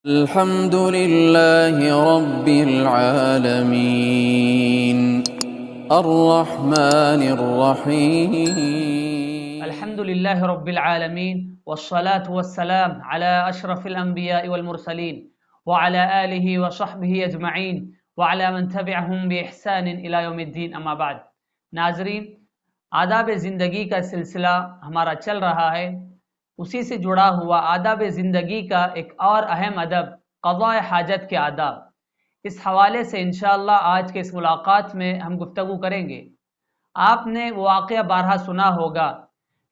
الحمد لله رب العالمين الرحمن الرحيم الحمد لله رب العالمين والصلاة والسلام على أشرف الأنبياء والمرسلين وعلى آله وصحبه أجمعين وعلى من تبعهم بإحسان إلى يوم الدين أما بعد. ناظرین، آداب زندگی کا سلسلہ ہمارا چل رہا ہے. اسی سے جڑا ہوا آداب زندگی کا ایک اور اہم ادب قضاء حاجت کے آداب. اس حوالے سے انشاءاللہ آج کے اس ملاقات میں ہم گفتگو کریں گے. آپ نے وہ واقعہ بارہا سنا ہوگا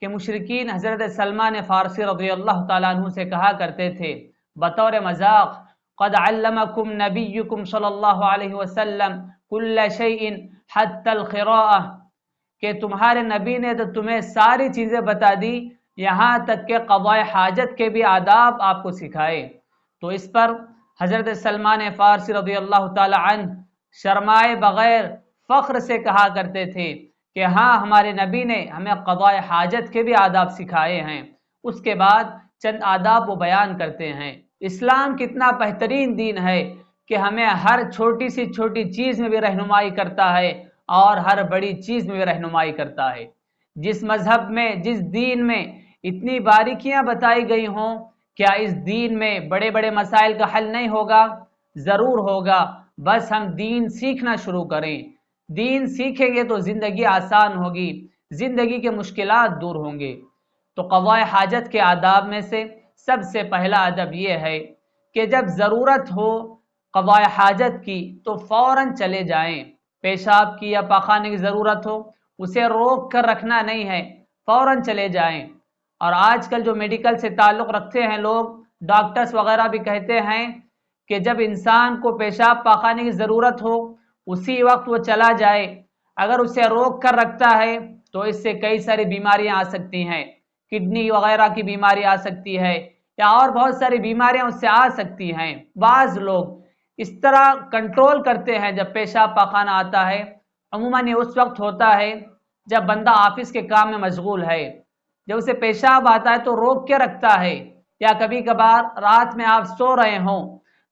کہ مشرکین حضرت سلمان فارسی رضی اللہ تعالیٰ عنہ سے کہا کرتے تھے بطور مذاق: قد علمکم نبیکم صلی اللہ علیہ وسلم کل شیء حتی القراءۃ، کہ تمہارے نبی نے تو تمہیں ساری چیزیں بتا دی، یہاں تک کہ قضاء حاجت کے بھی آداب آپ کو سکھائے. تو اس پر حضرت سلمان فارسی رضی اللہ تعالی عنہ شرمائے بغیر فخر سے کہا کرتے تھے کہ ہاں، ہمارے نبی نے ہمیں قضاء حاجت کے بھی آداب سکھائے ہیں. اس کے بعد چند آداب وہ بیان کرتے ہیں. اسلام کتنا بہترین دین ہے کہ ہمیں ہر چھوٹی سی چھوٹی چیز میں بھی رہنمائی کرتا ہے اور ہر بڑی چیز میں بھی رہنمائی کرتا ہے. جس مذہب میں، جس دین میں اتنی باریکیاں بتائی گئی ہوں، کیا اس دین میں بڑے بڑے مسائل کا حل نہیں ہوگا؟ ضرور ہوگا. بس ہم دین سیکھنا شروع کریں. دین سیکھیں گے تو زندگی آسان ہوگی، زندگی کے مشکلات دور ہوں گے. تو قضاء حاجت کے آداب میں سے سب سے پہلا ادب یہ ہے کہ جب ضرورت ہو قضاء حاجت کی تو فوراً چلے جائیں. پیشاب کی یا پاخانے کی ضرورت ہو، اسے روک کر رکھنا نہیں ہے، فوراً چلے جائیں. اور آج کل جو میڈیکل سے تعلق رکھتے ہیں لوگ، ڈاکٹرز وغیرہ بھی کہتے ہیں کہ جب انسان کو پیشاب پاخانے کی ضرورت ہو اسی وقت وہ چلا جائے. اگر اسے روک کر رکھتا ہے تو اس سے کئی ساری بیماریاں آ سکتی ہیں، کڈنی وغیرہ کی بیماری آ سکتی ہے یا اور بہت ساری بیماریاں اس سے آ سکتی ہیں. بعض لوگ اس طرح کنٹرول کرتے ہیں جب پیشاب پاخانہ آتا ہے. عموماً یہ اس وقت ہوتا ہے جب بندہ آفس کے کام میں مشغول ہے، جب اسے پیشاب آتا ہے تو روک کے رکھتا ہے. یا کبھی کبھار رات میں آپ سو رہے ہوں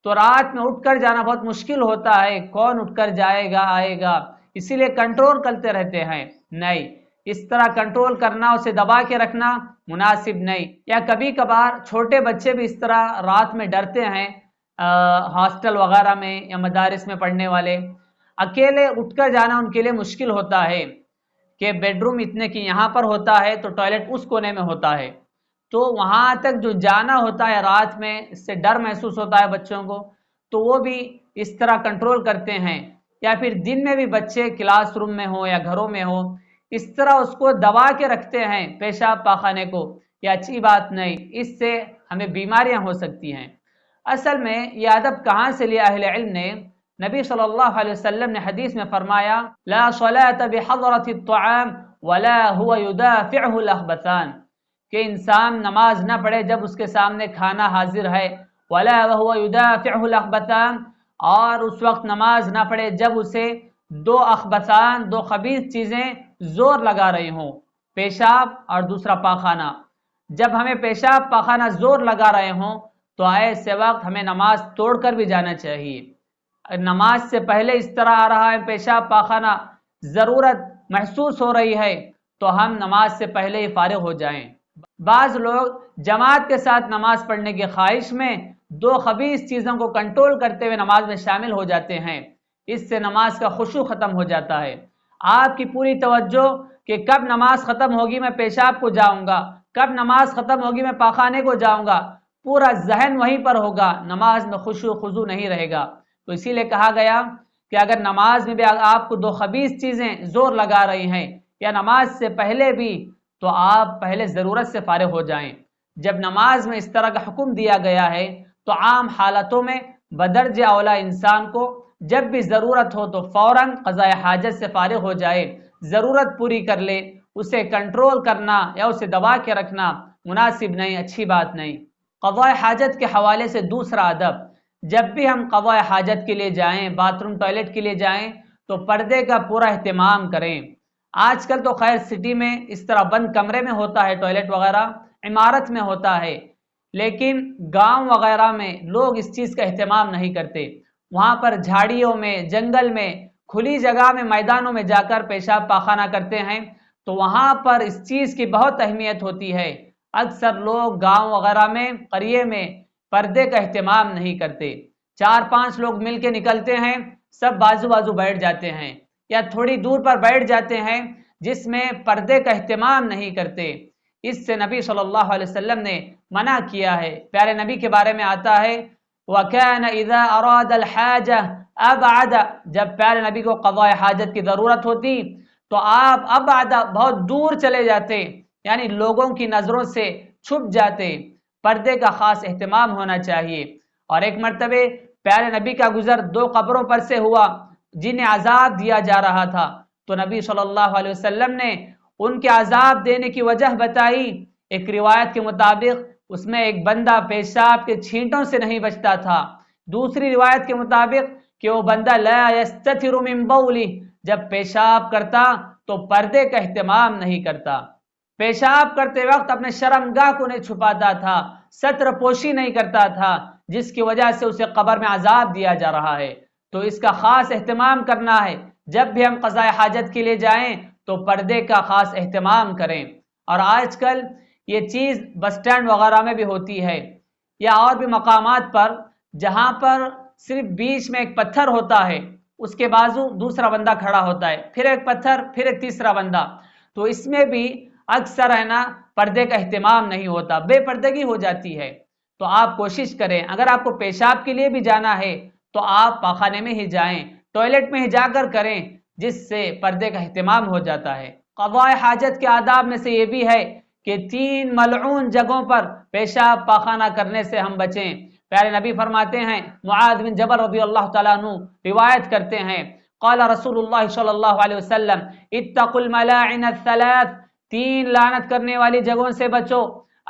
تو رات میں اٹھ کر جانا بہت مشکل ہوتا ہے، کون اٹھ کر جائے گا آئے گا، اسی لیے کنٹرول کرتے رہتے ہیں. نہیں، اس طرح کنٹرول کرنا، اسے دبا کے رکھنا مناسب نہیں. یا کبھی کبھار چھوٹے بچے بھی اس طرح رات میں ڈرتے ہیں، ہاسٹل وغیرہ میں یا مدارس میں پڑھنے والے اکیلے اٹھ کر جانا ان کے لیے مشکل ہوتا ہے کہ بیڈ روم اتنے کی یہاں پر ہوتا ہے تو ٹوائلٹ اس کونے میں ہوتا ہے، تو وہاں تک جو جانا ہوتا ہے رات میں، اس سے ڈر محسوس ہوتا ہے بچوں کو، تو وہ بھی اس طرح کنٹرول کرتے ہیں. یا پھر دن میں بھی بچے کلاس روم میں ہوں یا گھروں میں ہوں، اس طرح اس کو دبا کے رکھتے ہیں پیشاب پاخانے کو. یہ اچھی بات نہیں، اس سے ہمیں بیماریاں ہو سکتی ہیں. اصل میں یہ ادب کہاں سے لیا اہل علم نے؟ نبی صلی اللہ علیہ وسلم نے حدیث میں فرمایا: لا صلاۃ بحضرۃ الطعام ولا هو يدافعه الاخبثان، کہ انسان نماز نہ پڑھے جب اس کے سامنے کھانا حاضر ہے، ولا وهو يدافعه الاخبثان، اور اس وقت نماز نہ پڑھے جب اسے دو اخبثان، دو خبیث چیزیں زور لگا رہی ہوں، پیشاب اور دوسرا پاخانہ. جب ہمیں پیشاب پاخانہ زور لگا رہے ہوں تو ایسے وقت ہمیں نماز توڑ کر بھی جانا چاہیے. نماز سے پہلے اس طرح آ رہا ہے پیشاب پاخانہ، ضرورت محسوس ہو رہی ہے تو ہم نماز سے پہلے ہی فارغ ہو جائیں. بعض لوگ جماعت کے ساتھ نماز پڑھنے کی خواہش میں دو خبیث چیزوں کو کنٹرول کرتے ہوئے نماز میں شامل ہو جاتے ہیں. اس سے نماز کا خشوع ختم ہو جاتا ہے. آپ کی پوری توجہ کہ کب نماز ختم ہوگی میں پیشاب کو جاؤں گا، کب نماز ختم ہوگی میں پاخانے کو جاؤں گا، پورا ذہن وہیں پر ہوگا، نماز میں خشوع خضوع نہیں رہے گا. تو اسی لیے کہا گیا کہ اگر نماز میں بھی آپ کو دو خبیث چیزیں زور لگا رہی ہیں یا نماز سے پہلے بھی، تو آپ پہلے ضرورت سے فارغ ہو جائیں. جب نماز میں اس طرح کا حکم دیا گیا ہے تو عام حالتوں میں بدرجہ اولا انسان کو جب بھی ضرورت ہو تو فوراً قضاء حاجت سے فارغ ہو جائے، ضرورت پوری کر لے. اسے کنٹرول کرنا یا اسے دبا کے رکھنا مناسب نہیں، اچھی بات نہیں. قضاء حاجت کے حوالے سے دوسرا ادب: جب بھی ہم قضاء حاجت کے لیے جائیں، باتھ روم ٹوائلٹ کے لیے جائیں تو پردے کا پورا اہتمام کریں. آج کل تو خیر سٹی میں اس طرح بند کمرے میں ہوتا ہے ٹوائلٹ وغیرہ، عمارت میں ہوتا ہے، لیکن گاؤں وغیرہ میں لوگ اس چیز کا اہتمام نہیں کرتے، وہاں پر جھاڑیوں میں، جنگل میں، کھلی جگہ میں، میدانوں میں جا کر پیشاب پاخانہ کرتے ہیں، تو وہاں پر اس چیز کی بہت اہمیت ہوتی ہے۔ اکثر لوگ گاؤں وغیرہ میں، قریے میں پردے کا اہتمام نہیں کرتے، 4-5 لوگ مل کے نکلتے ہیں، سب بازو بازو بیٹھ جاتے ہیں یا تھوڑی دور پر بیٹھ جاتے ہیں، جس میں پردے کا اہتمام نہیں کرتے۔ اس سے نبی صلی اللہ علیہ وسلم نے منع کیا ہے۔ پیارے نبی کے بارے میں آتا ہے وَكَانَ إِذَا أَرَادَ الْحَاجَةَ أَبْعَدَ، جب پیارے نبی کو قضاء حاجت کی ضرورت ہوتی تو آپ ابعد، بہت دور چلے جاتے، یعنی لوگوں کی نظروں سے چھپ جاتے۔ پردے کا خاص اہتمام ہونا چاہیے۔ اور ایک مرتبہ پیارے نبی کا گزر 2 قبروں پر سے ہوا جنہیں عذاب دیا جا رہا تھا، تو نبی صلی اللہ علیہ وسلم نے ان کے عذاب دینے کی وجہ بتائی۔ ایک روایت کے مطابق اس میں ایک بندہ پیشاب کے چھینٹوں سے نہیں بچتا تھا، دوسری روایت کے مطابق کہ وہ بندہ لا یستتر من بولہ، جب پیشاب کرتا تو پردے کا اہتمام نہیں کرتا، پیشاب کرتے وقت اپنے شرمگاہ کو نہیں چھپاتا تھا، ستر پوشی نہیں کرتا تھا، جس کی وجہ سے اسے قبر میں عذاب دیا جا رہا ہے۔ تو اس کا خاص اہتمام کرنا ہے، جب بھی ہم قضاء حاجت کے لیے جائیں تو پردے کا خاص اہتمام کریں۔ اور آج کل یہ چیز بس سٹینڈ وغیرہ میں بھی ہوتی ہے، یا اور بھی مقامات پر جہاں پر صرف بیچ میں ایک پتھر ہوتا ہے، اس کے بازو دوسرا بندہ کھڑا ہوتا ہے، پھر ایک پتھر، پھر ایک تیسرا بندہ، تو اس میں بھی اکثر ہے نا پردے کا اہتمام نہیں ہوتا، بے پردگی ہو جاتی ہے۔ تو آپ کوشش کریں، اگر آپ کو پیشاب کے لیے بھی جانا ہے تو آپ پاخانے میں ہی جائیں، ٹوائلٹ میں ہی جا کر کریں، جس سے پردے کا اہتمام ہو جاتا ہے۔ قضاء حاجت کے آداب میں سے یہ بھی ہے کہ 3 ملعون جگہوں پر پیشاب پاخانہ کرنے سے ہم بچیں۔ پیارے نبی فرماتے ہیں، معاذ بن جبل رضی اللہ تعالیٰ عنہ روایت کرتے ہیں، قال رسول اللہ صلی اللہ علیہ وسلم اتقوا الملاعن الثلاث، 3 لعنت کرنے والی جگہوں سے بچو،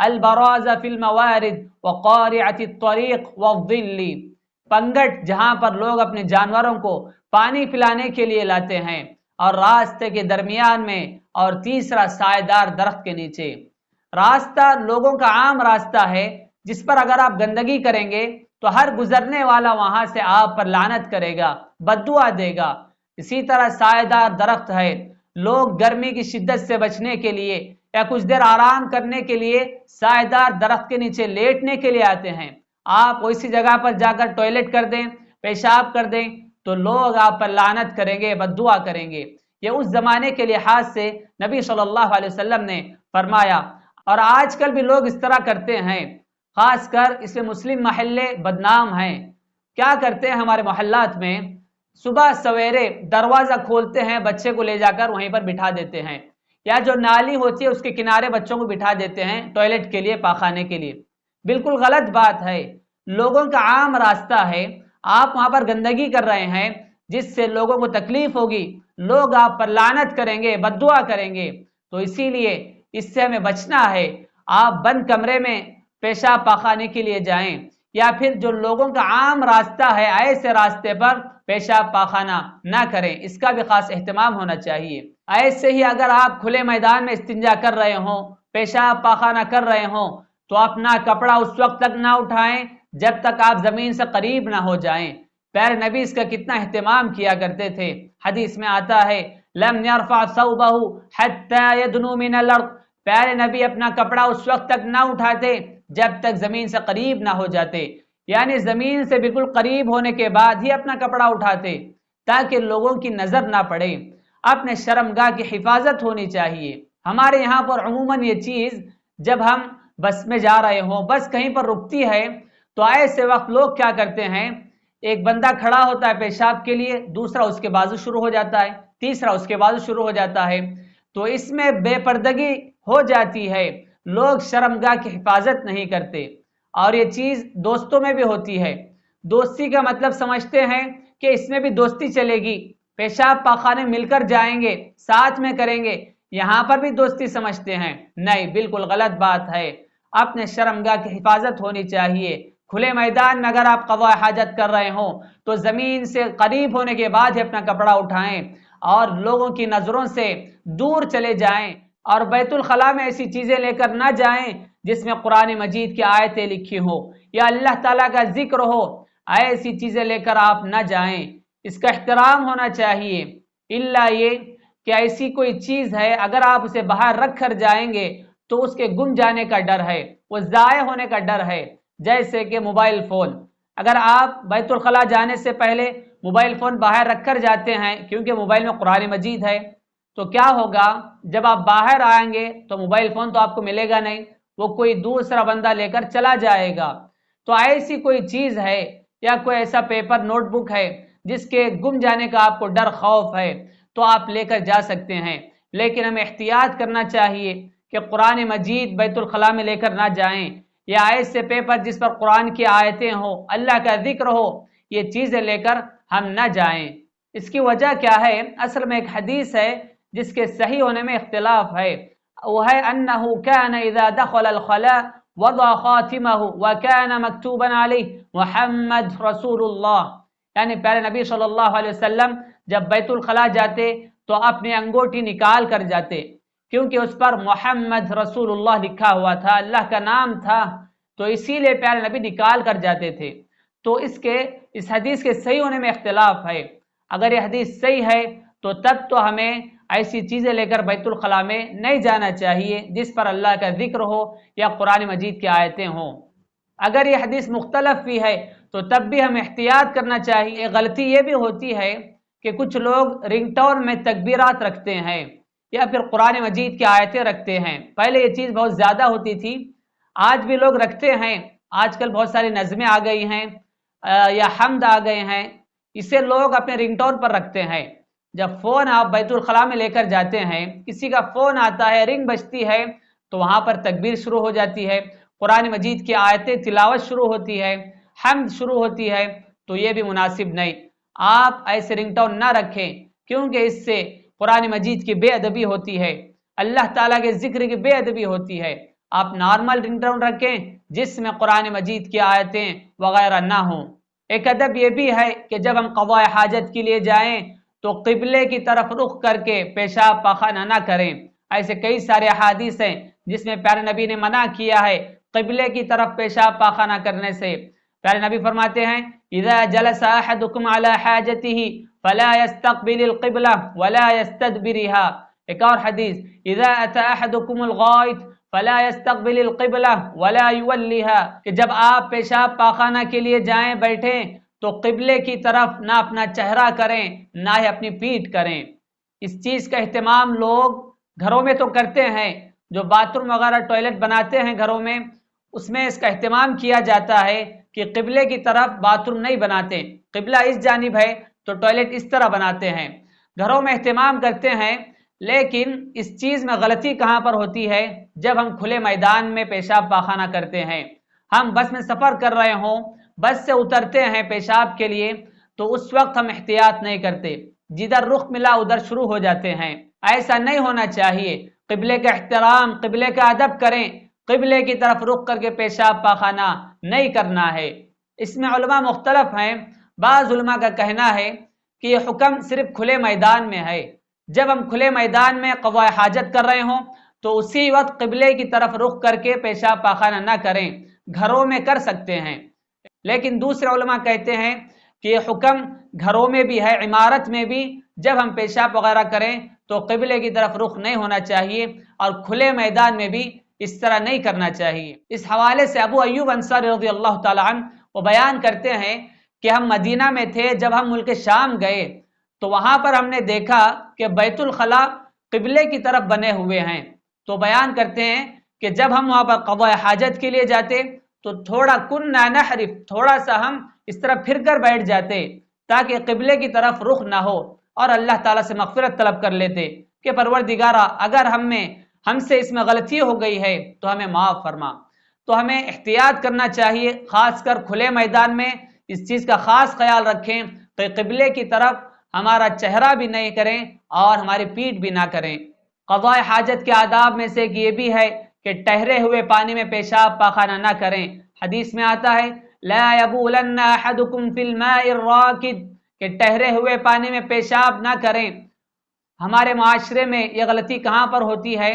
البراز فی الموارد وقارعۃ الطریق والظل، پنگٹ جہاں پر لوگ اپنے جانوروں کو پانی پلانے کے لیے لاتے ہیں، اور راستے کے درمیان میں، اور تیسرا سائے دار درخت کے نیچے۔ راستہ لوگوں کا عام راستہ ہے جس پر اگر آپ گندگی کریں گے تو ہر گزرنے والا وہاں سے آپ پر لعنت کرے گا، بد دعا دے گا۔ اسی طرح سائے دار درخت ہے، لوگ گرمی کی شدت سے بچنے کے لیے یا کچھ دیر آرام کرنے کے لیے سائے دار درخت کے نیچے لیٹنے کے لیے آتے ہیں۔ آپ اسی جگہ پر جا کر ٹوائلٹ کر دیں، پیشاب کر دیں تو لوگ آپ پر لعنت کریں گے، بد دعا کریں گے۔ یہ اس زمانے کے لحاظ سے نبی صلی اللہ علیہ وسلم نے فرمایا، اور آج کل بھی لوگ اس طرح کرتے ہیں، خاص کر اس میں مسلم محلے بدنام ہیں۔ کیا کرتے ہیں ہمارے محلات میں، صبح سویرے دروازہ کھولتے ہیں، بچے کو لے جا کر وہیں پر بٹھا دیتے ہیں، یا جو نالی ہوتی ہے اس کے کنارے بچوں کو بٹھا دیتے ہیں ٹوائلٹ کے لیے، پاخانے کے لیے۔ بالکل غلط بات ہے، لوگوں کا عام راستہ ہے، آپ وہاں پر گندگی کر رہے ہیں جس سے لوگوں کو تکلیف ہوگی، لوگ آپ پر لعنت کریں گے، بد دعا کریں گے۔ تو اسی لیے اس سے ہمیں بچنا ہے۔ آپ بند کمرے میں پیشاب پاخانے کے لیے جائیں، یا پھر جو لوگوں کا عام راستہ ہے ایسے راستے پر پیشاب پاخانہ نہ کریں، اس کا بھی خاص اہتمام ہونا چاہیے۔ ایسے ہی اگر آپ کھلے میدان میں استنجا کر رہے ہوں، پیشاب پاخانہ کر رہے ہوں، تو اپنا کپڑا اس وقت تک نہ اٹھائیں جب تک آپ زمین سے قریب نہ ہو جائیں۔ پیارے نبی اس کا کتنا اہتمام کیا کرتے تھے، حدیث میں آتا ہے لم يرفع ثوبہ حتى يدنو من الارض، پیارے نبی اپنا کپڑا اس وقت تک نہ اٹھاتے جب تک زمین سے قریب نہ ہو جاتے، یعنی زمین سے بالکل قریب ہونے کے بعد ہی اپنا کپڑا اٹھاتے تاکہ لوگوں کی نظر نہ پڑے۔ اپنے شرمگاہ کی حفاظت ہونی چاہیے۔ ہمارے یہاں پر عموماً یہ چیز، جب ہم بس میں جا رہے ہوں، بس کہیں پر رکتی ہے، تو ایسے وقت لوگ کیا کرتے ہیں، ایک بندہ کھڑا ہوتا ہے پیشاب کے لیے، دوسرا اس کے بازو شروع ہو جاتا ہے، تیسرا اس کے بازو شروع ہو جاتا ہے، تو اس میں بے پردگی ہو جاتی ہے، لوگ شرمگاہ کی حفاظت نہیں کرتے۔ اور یہ چیز دوستوں میں بھی ہوتی ہے، دوستی کا مطلب سمجھتے ہیں کہ اس میں بھی دوستی چلے گی، پیشاب پاخانے مل کر جائیں گے، ساتھ میں کریں گے، یہاں پر بھی دوستی سمجھتے ہیں۔ نہیں، بالکل غلط بات ہے۔ اپنے شرمگاہ کی حفاظت ہونی چاہیے۔ کھلے میدان میں اگر آپ قضاء حاجت کر رہے ہوں تو زمین سے قریب ہونے کے بعد ہی اپنا کپڑا اٹھائیں اور لوگوں کی نظروں سے دور چلے جائیں، اور بیت الخلاء میں ایسی چیزیں لے کر نہ جائیں جس میں قرآن مجید کی آیتیں لکھی ہوں یا اللہ تعالیٰ کا ذکر ہو، ایسی چیزیں لے کر آپ نہ جائیں۔ اس کا احترام ہونا چاہیے، الا یہ کہ ایسی کوئی چیز ہے اگر آپ اسے باہر رکھ کر جائیں گے تو اس کے گم جانے کا ڈر ہے، وہ ضائع ہونے کا ڈر ہے۔ جیسے کہ موبائل فون، اگر آپ بیت الخلاء جانے سے پہلے موبائل فون باہر رکھ کر جاتے ہیں کیونکہ موبائل میں قرآن مجید ہے، تو کیا ہوگا؟ جب آپ باہر آئیں گے تو موبائل فون تو آپ کو ملے گا نہیں، وہ کوئی دوسرا بندہ لے کر چلا جائے گا۔ تو ایسی کوئی چیز ہے یا کوئی ایسا پیپر نوٹ بک ہے جس کے گم جانے کا آپ کو ڈر خوف ہے تو آپ لے کر جا سکتے ہیں، لیکن ہمیں احتیاط کرنا چاہیے کہ قرآن مجید بیت الخلاء میں لے کر نہ جائیں، یا ایسے پیپر جس پر قرآن کی آیتیں ہوں، اللہ کا ذکر ہو، یہ چیزیں لے کر ہم نہ جائیں۔ اس کی وجہ کیا ہے؟ اصل میں ایک حدیث ہے جس کے صحیح ہونے میں اختلاف ہے، وہ ہے انہ کان اذا دخل الخلاء وضع خاتمہ وکان مکتوبا علیہ محمد رسول اللہ، یعنی پیارے نبی صلی اللہ علیہ وسلم جب بیت الخلاء جاتے تو اپنی انگوٹھی نکال کر جاتے، کیونکہ اس پر محمد رسول اللہ لکھا ہوا تھا، اللہ کا نام تھا، تو اسی لیے پیارے نبی نکال کر جاتے تھے۔ تو اس حدیث کے صحیح ہونے میں اختلاف ہے۔ اگر یہ حدیث صحیح ہے تو تب تو ہمیں ایسی چیزیں لے کر بیت الخلاء میں نہیں جانا چاہیے جس پر اللہ کا ذکر ہو یا قرآن مجید کی آیتیں ہوں۔ اگر یہ حدیث مختلف بھی ہے تو تب بھی ہمیں احتیاط کرنا چاہیے۔ غلطی یہ بھی ہوتی ہے کہ کچھ لوگ رنگ ٹون میں تکبیرات رکھتے ہیں یا پھر قرآن مجید کی آیتیں رکھتے ہیں۔ پہلے یہ چیز بہت زیادہ ہوتی تھی، آج بھی لوگ رکھتے ہیں۔ آج کل بہت ساری نظمیں آ گئی ہیں یا حمد آ گئے ہیں، اسے لوگ اپنے رنگ ٹون پر رکھتے ہیں۔ جب فون آپ بیت الخلاء میں لے کر جاتے ہیں، کسی کا فون آتا ہے، رنگ بجتی ہے تو وہاں پر تکبیر شروع ہو جاتی ہے، قرآن مجید کی آیتیں تلاوت شروع ہوتی ہے، حمد شروع ہوتی ہے، تو یہ بھی مناسب نہیں۔ آپ ایسے رنگ ٹون نہ رکھیں کیونکہ اس سے قرآن مجید کی بے ادبی ہوتی ہے، اللہ تعالیٰ کے ذکر کی بے ادبی ہوتی ہے۔ آپ نارمل رنگ ٹون رکھیں جس میں قرآن مجید کی آیتیں وغیرہ نہ ہوں۔ ایک ادب یہ بھی ہے کہ جب ہم قضاء حاجت کے لیے جائیں تو قبلے کی طرف رخ کر کے پیشاب پاخانہ نہ کریں۔ ایسے کئی سارے احادیث ہیں جس میں پیارے نبی نے منع کیا ہے قبلے کی طرف پیشاب پاخانہ کرنے سے۔ پیارے نبی فرماتے ہیں اذا جلس احدكم على حاجته فلا يستقبل القبلة ولا يستدبرها۔ ایک اور حدیث اذا اتى احدكم الغائط فلا يستقبل القبلة ولا يوليها، کہ جب آپ پیشاب پاخانہ کے لیے جائیں بیٹھیں تو قبلے کی طرف نہ اپنا چہرہ کریں نہ ہی اپنی پیٹھ کریں۔ اس چیز کا اہتمام لوگ گھروں میں تو کرتے ہیں، جو باتھ روم وغیرہ ٹوائلٹ بناتے ہیں گھروں میں، اس میں اس کا اہتمام کیا جاتا ہے کہ قبلے کی طرف باتھ روم نہیں بناتے، قبلہ اس جانب ہے تو ٹوائلٹ اس طرح بناتے ہیں، گھروں میں اہتمام کرتے ہیں۔ لیکن اس چیز میں غلطی کہاں پر ہوتی ہے؟ جب ہم کھلے میدان میں پیشاب پاخانہ کرتے ہیں، ہم بس میں سفر کر رہے ہوں، بس سے اترتے ہیں پیشاب کے لیے تو اس وقت ہم احتیاط نہیں کرتے، جدھر رخ ملا ادھر شروع ہو جاتے ہیں۔ ایسا نہیں ہونا چاہیے، قبلے کا احترام، قبلے کا ادب کریں، قبلے کی طرف رخ کر کے پیشاب پاخانہ نہیں کرنا ہے۔ اس میں علماء مختلف ہیں، بعض علماء کا کہنا ہے کہ یہ حکم صرف کھلے میدان میں ہے، جب ہم کھلے میدان میں قضاء حاجت کر رہے ہوں تو اسی وقت قبلے کی طرف رخ کر کے پیشاب پاخانہ نہ کریں، گھروں میں کر سکتے ہیں۔ لیکن دوسرے علماء کہتے ہیں کہ یہ حکم گھروں میں بھی ہے، عمارت میں بھی جب ہم پیشاب وغیرہ کریں تو قبلے کی طرف رخ نہیں ہونا چاہیے، اور کھلے میدان میں بھی اس طرح نہیں کرنا چاہیے۔ اس حوالے سے ابو ایوب انصاری رضی اللہ تعالیٰ عنہ وہ بیان کرتے ہیں کہ ہم مدینہ میں تھے، جب ہم ملک شام گئے تو وہاں پر ہم نے دیکھا کہ بیت الخلاء قبلے کی طرف بنے ہوئے ہیں، تو بیان کرتے ہیں کہ جب ہم وہاں پر قضاء حاجت کے لیے جاتے تو کننا نحرف، تھوڑا سا ہم اس طرح پھر کر بیٹھ جاتے تاکہ قبلے کی طرف رخ نہ ہو، اور اللہ تعالیٰ سے مغفرت طلب کر لیتے کہ پروردگارا اگر ہم سے اس میں غلطی ہو گئی ہے تو ہمیں معاف فرما۔ تو ہمیں احتیاط کرنا چاہیے، خاص کر کھلے میدان میں اس چیز کا خاص خیال رکھیں کہ قبلے کی طرف ہمارا چہرہ بھی نہیں کریں اور ہماری پیٹھ بھی نہ کریں۔ قضاء حاجت کے آداب میں سے یہ بھی ہے کہ ٹہرے ہوئے پانی میں پیشاب پاخانہ نہ کریں۔ حدیث میں آتا ہے لا یبولن احدکم فی الماء الراکد، کہ ٹہرے ہوئے پانی میں پیشاب نہ کریں۔ ہمارے معاشرے میں یہ غلطی کہاں پر ہوتی ہے؟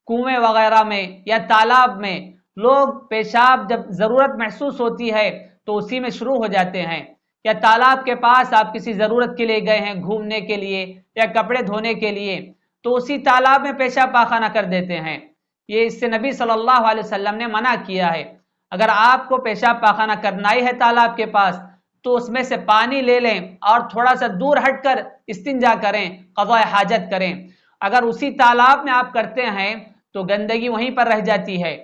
کنویں وغیرہ میں یا تالاب میں لوگ پیشاب جب ضرورت محسوس ہوتی ہے تو اسی میں شروع ہو جاتے ہیں، یا تالاب کے پاس آپ کسی ضرورت کے لیے گئے ہیں گھومنے کے لیے یا کپڑے دھونے کے لیے تو اسی تالاب میں پیشاب پاخانہ کر دیتے ہیں۔ یہ اس سے نبی صلی اللہ علیہ وسلم نے منع کیا ہے۔ اگر آپ کو پیشاب پاخانہ کرنا ہی ہے تالاب کے پاس تو اس میں سے پانی لے لیں اور تھوڑا سا دور ہٹ کر استنجا کریں، قضاء حاجت کریں۔ اگر اسی تالاب میں آپ کرتے ہیں تو گندگی وہیں پر رہ جاتی ہے۔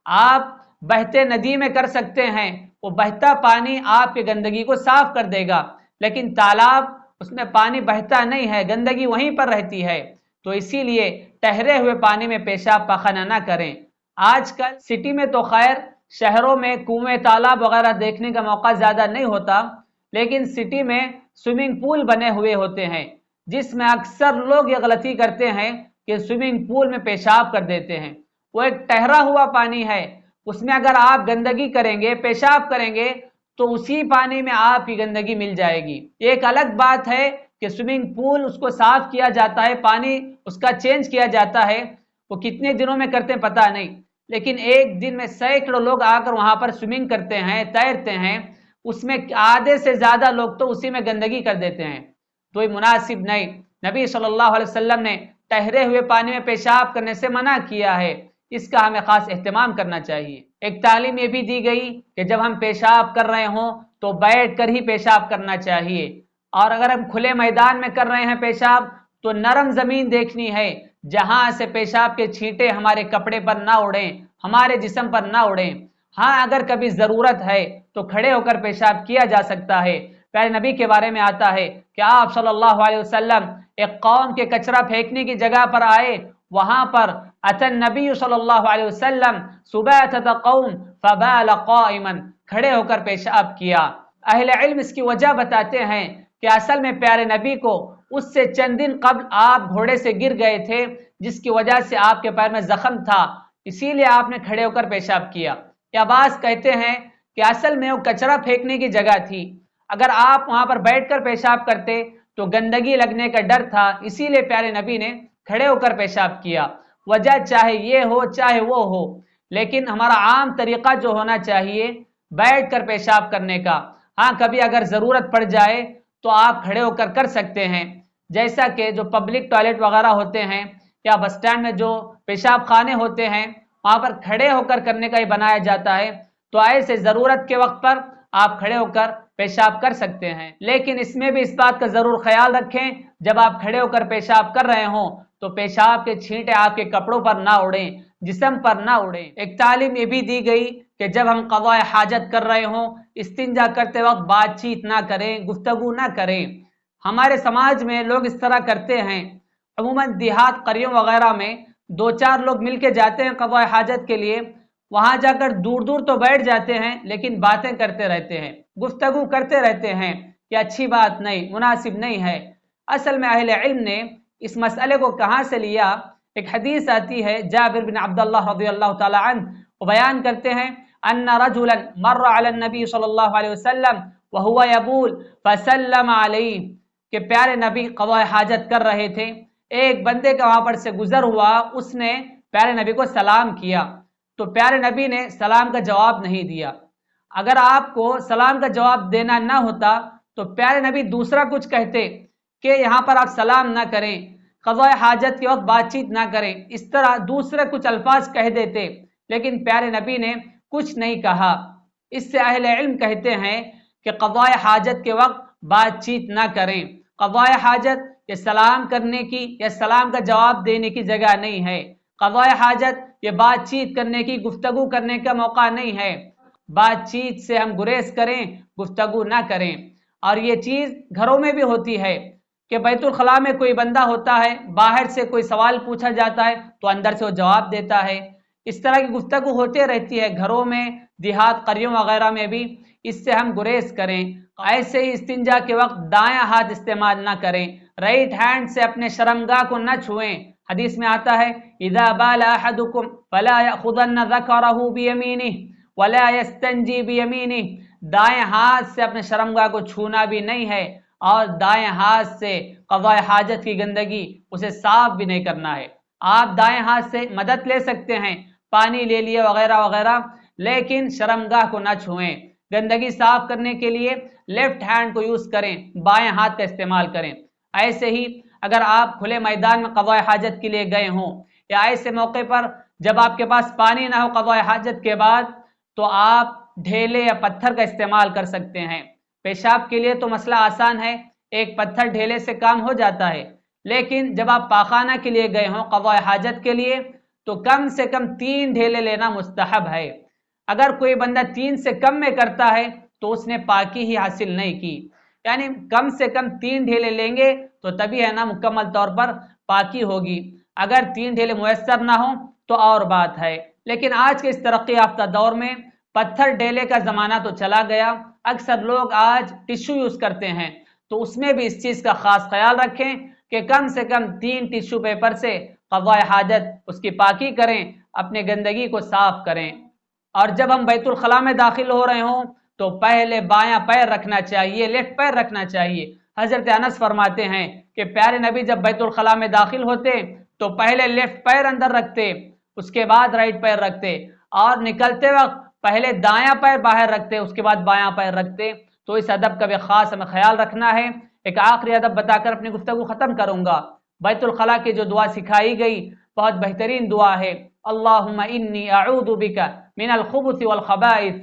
آپ بہتے ندی میں کر سکتے ہیں، وہ بہتا پانی آپ کی گندگی کو صاف کر دے گا، لیکن تالاب اس میں پانی بہتا نہیں ہے، گندگی وہیں پر رہتی ہے، تو اسی لیے ٹھہرے ہوئے پانی میں پیشاب پاخانہ نہ کریں۔ آج کل سٹی میں تو خیر شہروں میں کنویں تالاب وغیرہ دیکھنے کا موقع زیادہ نہیں ہوتا، لیکن سٹی میں سوئمنگ پول بنے ہوئے ہوتے ہیں، جس میں اکثر لوگ یہ غلطی کرتے ہیں کہ سوئمنگ پول میں پیشاب کر دیتے ہیں۔ وہ ایک ٹھہرا ہوا پانی ہے، اس میں اگر آپ گندگی کریں گے، پیشاب کریں گے تو اسی پانی میں آپ کی گندگی مل جائے گی۔ ایک الگ بات ہے کہ سوئمنگ پول اس کو صاف کیا جاتا ہے، پانی اس کا چینج کیا جاتا ہے، وہ کتنے دنوں میں کرتے ہیں پتہ نہیں، لیکن ایک دن میں سینکڑوں لوگ آ کر وہاں پر سوئمنگ کرتے ہیں، تیرتے ہیں، اس میں آدھے سے زیادہ لوگ تو اسی میں گندگی کر دیتے ہیں، تو یہ مناسب نہیں۔ نبی صلی اللہ علیہ وسلم نے ٹھہرے ہوئے پانی میں پیشاب کرنے سے منع کیا ہے، اس کا ہمیں خاص اہتمام کرنا چاہیے۔ ایک تعلیم یہ بھی دی گئی کہ جب ہم پیشاب کر رہے ہوں تو بیٹھ کر ہی پیشاب کرنا چاہیے، اور اگر ہم کھلے میدان میں کر رہے ہیں پیشاب تو نرم زمین دیکھنی ہے جہاں سے پیشاب کے چھینٹے ہمارے کپڑے پر نہ اڑیں، ہمارے جسم پر نہ اڑیں۔ ہاں اگر کبھی ضرورت ہے تو کھڑے ہو کر پیشاب کیا جا سکتا ہے۔ پیارے نبی کے بارے میں آتا ہے کہ آپ صلی اللہ علیہ وسلم ایک قوم کے کچرا پھینکنے کی جگہ پر آئے، وہاں پر اتى النبی صلی اللہ علیہ وسلم سباتۃ قوم فبال قائما، کھڑے ہو کر پیشاب کیا۔ اہل علم اس کی وجہ بتاتے ہیں کہ اصل میں پیارے نبی کو اس سے چند دن قبل آپ گھوڑے سے گر گئے تھے، جس کی وجہ سے آپ کے پیر میں زخم تھا، اسی لیے آپ نے کھڑے ہو کر پیشاب کیا۔ یا بعض کہتے ہیں کہ اصل میں وہ کچرا پھینکنے کی جگہ تھی، اگر آپ وہاں پر بیٹھ کر پیشاب کرتے تو گندگی لگنے کا ڈر تھا، اسی لیے پیارے نبی نے کھڑے ہو کر پیشاب کیا۔ وجہ چاہے یہ ہو چاہے وہ ہو، لیکن ہمارا عام طریقہ جو ہونا چاہیے بیٹھ کر پیشاب کرنے کا۔ ہاں کبھی اگر ضرورت پڑ جائے تو آپ کھڑے ہو کر سکتے ہیں، جیسا کہ جو پبلک ٹوائلٹ وغیرہ ہوتے ہیں یا بس اسٹینڈ میں جو پیشاب خانے ہوتے ہیں وہاں پر کھڑے ہو کر کرنے کا ہی بنایا جاتا ہے، تو ایسے ضرورت کے وقت پر آپ کھڑے ہو کر پیشاب کر سکتے ہیں، لیکن اس میں بھی اس بات کا ضرور خیال رکھیں جب آپ کھڑے ہو کر پیشاب کر رہے ہوں تو پیشاب کے چھینٹے آپ کے کپڑوں پر نہ اڑیں، جسم پر نہ اڑیں۔ ایک تعلیم یہ بھی دی گئی کہ جب ہم قضاء حاجت کر رہے ہوں استنجا کرتے وقت بات چیت نہ کریں، گفتگو نہ کریں۔ ہمارے سماج میں لوگ اس طرح کرتے ہیں، عموماً دیہات قریوں وغیرہ میں دو چار لوگ مل کے جاتے ہیں قضاء حاجت کے لیے، وہاں جا کر دور دور تو بیٹھ جاتے ہیں لیکن باتیں کرتے رہتے ہیں، گفتگو کرتے رہتے ہیں، یہ اچھی بات نہیں، مناسب نہیں ہے۔ اصل میں اہل علم نے اس مسئلے کو کہاں سے لیا؟ ایک حدیث آتی ہے جابر بن عبداللہ رضی اللہ تعالی عنہ، وہ بیان کرتے ہیں ان رجلا مر علی النبی صلی اللہ علیہ وسلم وهو یبول فسلم علیہ، کہ پیارے نبی قضاء حاجت کر رہے تھے، ایک بندے کا وہاں پر سے گزر ہوا، اس نے پیارے نبی کو سلام کیا تو پیارے نبی نے سلام کا جواب نہیں دیا۔ اگر آپ کو سلام کا جواب دینا نہ ہوتا تو پیارے نبی دوسرا کچھ کہتے کہ یہاں پر آپ سلام نہ کریں، قضاء حاجت کے وقت بات چیت نہ کریں، اس طرح دوسرے کچھ الفاظ کہہ دیتے، لیکن پیارے نبی نے کچھ نہیں کہا۔ اس سے اہل علم کہتے ہیں کہ قضاء حاجت کے وقت بات چیت نہ کریں۔ قضاء حاجت یہ سلام کرنے کی یا سلام کا جواب دینے کی جگہ نہیں ہے، قضاء حاجت یہ بات چیت کرنے کی، گفتگو کرنے کا موقع نہیں ہے۔ بات چیت سے ہم گریز کریں، گفتگو نہ کریں۔ اور یہ چیز گھروں میں بھی ہوتی ہے کہ بیت الخلاء میں کوئی بندہ ہوتا ہے، باہر سے کوئی سوال پوچھا جاتا ہے تو اندر سے وہ جواب دیتا ہے، اس طرح کی گفتگو ہوتے رہتی ہے گھروں میں، دیہات قریوں وغیرہ میں بھی، اس سے ہم گریز کریں۔ ایسے ہی استنجا کے وقت دایاں ہاتھ استعمال نہ کریں، رائٹ ہینڈ سے اپنے شرمگاہ کو نہ چھوئیں۔ حدیث میں آتا ہے اذا بال احدکم فلا یاخذن ذکرہ بیمینہ ولا یستنجی بیمینہ، دائیں ہاتھ سے اپنے شرمگاہ کو چھونا بھی نہیں ہے اور دائیں ہاتھ سے قضاء حاجت کی گندگی اسے صاف بھی نہیں کرنا ہے۔ آپ دائیں ہاتھ سے مدد لے سکتے ہیں، پانی لے لیے وغیرہ وغیرہ، لیکن شرمگاہ کو نہ چھوئیں۔ گندگی صاف کرنے کے لیے لیفٹ ہینڈ کو یوز کریں، بائیں ہاتھ کا استعمال کریں۔ ایسے ہی اگر آپ کھلے میدان میں قضاء حاجت کے لیے گئے ہوں، یا ایسے موقع پر جب آپ کے پاس پانی نہ ہو قضاء حاجت کے بعد، تو آپ ڈھیلے یا پتھر کا استعمال کر سکتے ہیں۔ پیشاب کے لیے تو مسئلہ آسان ہے، ایک پتھر ڈھیلے سے کام ہو جاتا ہے، لیکن جب آپ پاخانہ کے لیے گئے ہوں قضاء حاجت کے لیے، تو کم سے کم 3 ڈھیلے لینا مستحب ہے۔ اگر کوئی بندہ 3 سے کم میں کرتا ہے تو اس نے پاکی ہی حاصل نہیں کی، یعنی کم سے کم 3 ڈھیلے لیں گے تو تبھی ہے نا مکمل طور پر پاکی ہوگی۔ اگر 3 ڈھیلے میسر نہ ہوں تو اور بات ہے۔ لیکن آج کے اس ترقی یافتہ دور میں پتھر ڈھیلے کا زمانہ تو چلا گیا، اکثر لوگ آج ٹشو یوز کرتے ہیں، تو اس میں بھی اس چیز کا خاص خیال رکھیں کہ کم سے کم 3 ٹشو پیپر سے قضاء حاجت اس کی پاکی کریں، اپنے گندگی کو صاف کریں۔ اور جب ہم بیت الخلاء میں داخل ہو رہے ہوں تو پہلے بایاں پیر رکھنا چاہیے، لیفٹ پیر رکھنا چاہیے۔ حضرت انس فرماتے ہیں کہ پیارے نبی جب بیت الخلاء میں داخل ہوتے تو پہلے لیفٹ پیر اندر رکھتے، اس کے بعد رائٹ پیر رکھتے، اور نکلتے وقت پہلے دایاں پیر باہر رکھتے، اس کے بعد بایاں پیر رکھتے۔ تو اس ادب کا بھی خاص ہمیں خیال رکھنا ہے۔ ایک آخری ادب بتا کر اپنی گفتگو ختم کروں گا۔ بیت الخلاء کی جو دعا سکھائی گئی بہت بہترین دعا ہے، اللہم انی اعوذ بک من الخبث والخبائث۔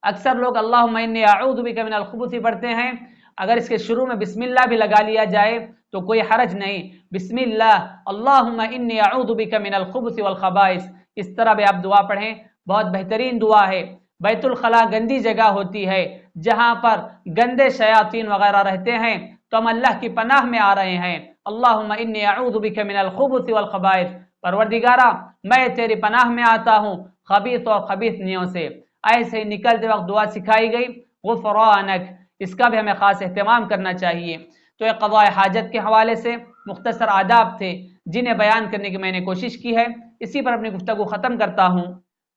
اکثر لوگ اللہم انی اعوذ بک من الخبث پڑھتے ہیں، اگر اس کے شروع میں بسم اللہ بھی لگا لیا جائے تو کوئی حرج نہیں۔ بسم اللہ اللہم انی اعوذ بک من الخبث والخبائث، اس طرح بھی آپ دعا پڑھیں، بہت بہترین دعا ہے۔ بیت الخلاء گندی جگہ ہوتی ہے جہاں پر گندے شیاطین وغیرہ رہتے ہیں، تو ہم اللہ کی پناہ میں آ رہے ہیں۔ اللہم انی اعوذ بک من الخبث والخبائث، پروردگارہ میں تیری پناہ میں آتا ہوں خبیث اور خبیث نیوں سے۔ ایسے ہی نکلتے وقت دعا سکھائی گئی غفرانک، اس کا بھی ہمیں خاص اہتمام کرنا چاہیے۔ تو یہ قضاء حاجت کے حوالے سے مختصر آداب تھے جنہیں بیان کرنے کی میں نے کوشش کی ہے، اسی پر اپنی گفتگو ختم کرتا ہوں۔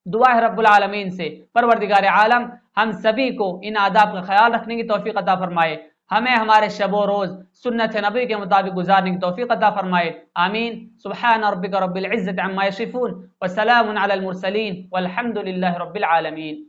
دعا ہے رب العالمین سے پروردگار عالم ہم سبھی کو ان آداب کا خیال رکھنے کی توفیق عطا فرمائے، ہمیں ہمارے شب و روز سنت نبی کے مطابق گزارنے کی توفیق عطا فرمائے، آمین۔ سبحان ربک رب العزت عما یصفون وسلام علی المرسلین والحمد للہ رب العالمین۔